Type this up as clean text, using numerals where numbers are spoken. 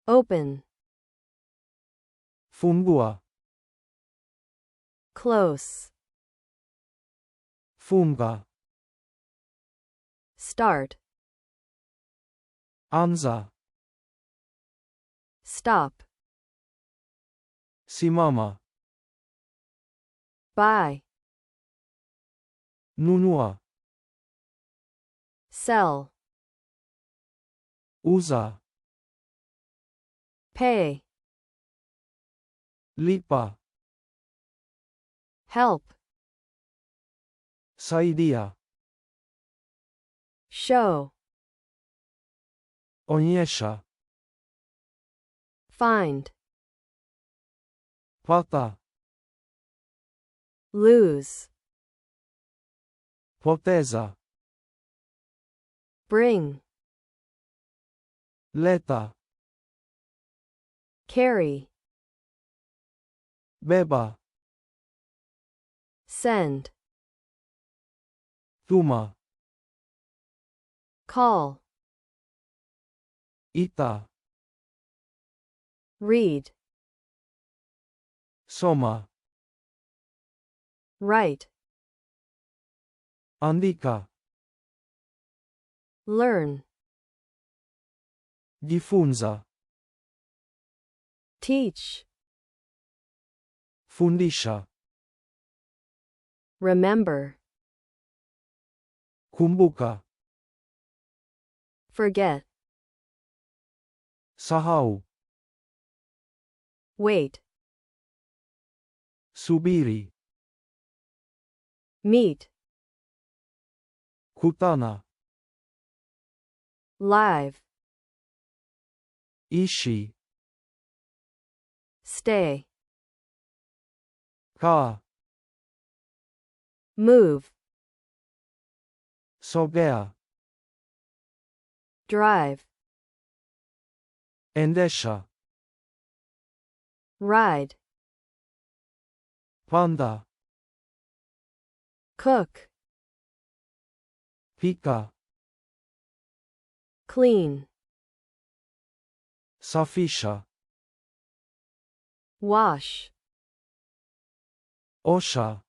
Open. Fungua. Close. Funga. Start. Anza. Stop. Simama. Buy. Nunua. Sell. Uza. Pay. Lipa. Help. Saidia. Show. Onyesha. Find. Pata. Lose. Poteza. Bring. Leta. Carry. Beba. Send. Tuma. Call. Ita. Read. Soma. Write. Andika. Learn. Jifunza. Teach. Fundisha. Remember. Kumbuka. Forget. Sahau. Wait. Subiri. Meet. Kutana. Live. Ishi. Stay. Kaa. Move. Sogea. Drive. Endesha. Ride. Panda. Cook. Pika. Clean. Safisha. Wash. Osha.